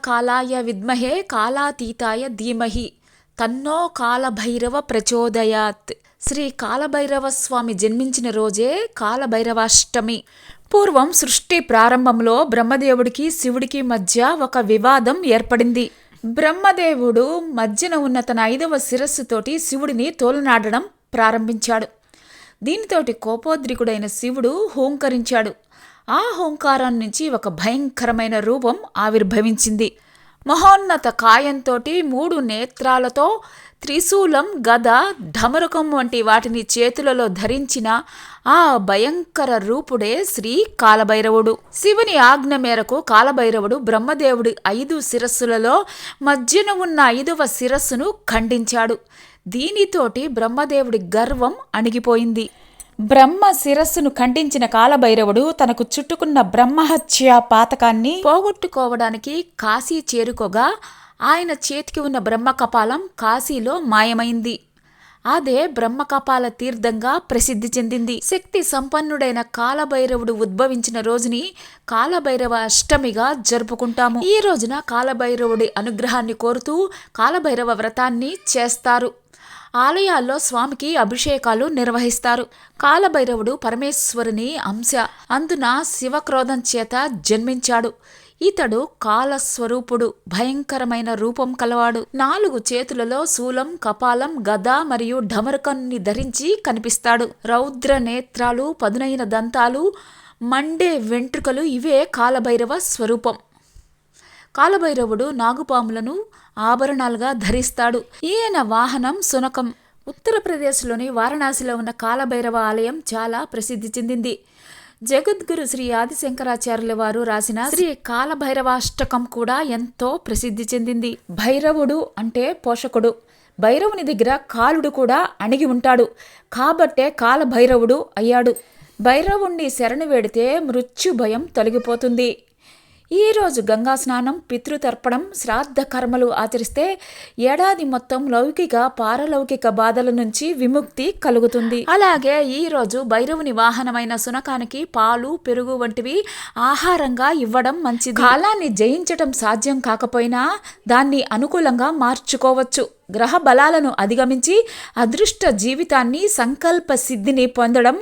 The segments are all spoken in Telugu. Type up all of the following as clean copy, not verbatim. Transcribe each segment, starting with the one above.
కాలాయ విద్మహే కాలాతీతాయ ధీమహి తన్నో కాలభైరవ ప్రచోదయాత్. శ్రీ కాలభైరవ స్వామి జన్మించిన రోజే కాలభైరవాష్టమి. పూర్వం సృష్టి ప్రారంభంలో బ్రహ్మదేవుడికి శివుడికి మధ్య ఒక వివాదం ఏర్పడింది. బ్రహ్మదేవుడు మధ్యన ఉన్న తన 5వ శిరస్సుతోటి శివుడిని తోలనాడడం ప్రారంభించాడు. దీనితోటి కోపోద్రికుడైన శివుడు హూంకరించాడు. ఆ హూంకారం నుంచి ఒక భయంకరమైన రూపం ఆవిర్భవించింది. మహోన్నత కాయంతోటి 3 నేత్రాలతో త్రిశూలం, గద, ఢమరుకం వంటి వాటిని చేతులలో ధరించిన ఆ భయంకర రూపుడే శ్రీ కాలభైరవుడు. శివుని ఆజ్ఞ మేరకు కాలభైరవుడు బ్రహ్మదేవుడి 5 శిరస్సులలో మధ్యన ఉన్న 5వ శిరస్సును ఖండించాడు. దీనితోటి బ్రహ్మదేవుడి గర్వం అణిగిపోయింది. బ్రహ్మ శిరస్సును ఖండించిన కాలభైరవుడు తనకు చుట్టుకున్న బ్రహ్మహత్య పాతకాన్ని పోగొట్టుకోవడానికి కాశీ చేరుకోగా ఆయన చేతికి ఉన్న బ్రహ్మకపాలం కాశీలో మాయమైంది. అదే బ్రహ్మకపాల తీర్థంగా ప్రసిద్ధి చెందింది. శక్తి సంపన్నుడైన కాలభైరవుడు ఉద్భవించిన రోజుని కాలభైరవ అష్టమిగా జరుపుకుంటాము. ఈ రోజున కాలభైరవుడి అనుగ్రహాన్ని కోరుతూ కాలభైరవ వ్రతాన్ని చేస్తారు. ఆలయాల్లో స్వామికి అభిషేకాలు నిర్వహిస్తారు. కాలభైరవుడు పరమేశ్వరుని అంశ. అందున శివక్రోధం చేత జన్మించాడు. ఇతడు కాలస్వరూపుడు, భయంకరమైన రూపం కలవాడు. 4 చేతులలో శూలం, కపాలం, గద మరియు ఢమరుకాన్ని ధరించి కనిపిస్తాడు. రౌద్ర నేత్రాలు, పదునైన దంతాలు, మండే వెంట్రుకలు ఇవే కాలభైరవ స్వరూపం. కాలభైరవుడు నాగుపాములను ఆభరణాలుగా ధరిస్తాడు. ఈయన వాహనం శునకం. ఉత్తరప్రదేశ్లోని వారణాసిలో ఉన్న కాలభైరవ ఆలయం చాలా ప్రసిద్ధి చెందింది. జగద్గురు శ్రీ ఆదిశంకరాచార్యుల వారు రాసిన శ్రీ కాలభైరవాష్టకం కూడా ఎంతో ప్రసిద్ధి చెందింది. భైరవుడు అంటే పోషకుడు. భైరవుని దగ్గర కాలుడు కూడా అణిగి ఉంటాడు. కాబట్టే కాలభైరవుడు అయ్యాడు. భైరవుణ్ణి శరణు వేడితే మృత్యు భయం తొలగిపోతుంది. ఈరోజు గంగా స్నానం, పితృతర్పణం, శ్రాద్ధ కర్మలు ఆచరిస్తే ఏడాది మొత్తం లౌకిక, పారలౌకిక బాధల నుంచి విముక్తి కలుగుతుంది. అలాగే ఈరోజు భైరవుని వాహనమైన శునకానికి పాలు, పెరుగు వంటివి ఆహారంగా ఇవ్వడం మంచిది. కాలాన్ని జయించటం సాధ్యం కాకపోయినా దాన్ని అనుకూలంగా మార్చుకోవచ్చు. గ్రహ బలాలను అధిగమించి అదృష్ట జీవితాన్ని, సంకల్ప సిద్ధిని పొందడం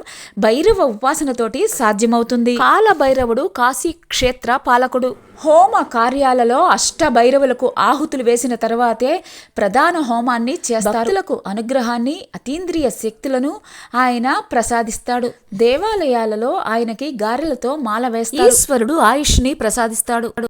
భైరవ ఉపాసనతోటి సాధ్యమవుతుంది. కాలభైరవుడు కాశీ క్షేత్ర పాలకుడు. హోమ కార్యాలలో అష్టభైరవులకు ఆహుతులు వేసిన తర్వాతే ప్రధాన హోమాన్ని చేస్తారు. భక్తులకు అనుగ్రహాన్ని, అతీంద్రియ శక్తులను ఆయన ప్రసాదిస్తాడు. దేవాలయాలలో ఆయనకి గారెలతో మాల వేస్తారు. ఈశ్వరుడు ఆయుష్ని ప్రసాదిస్తాడు.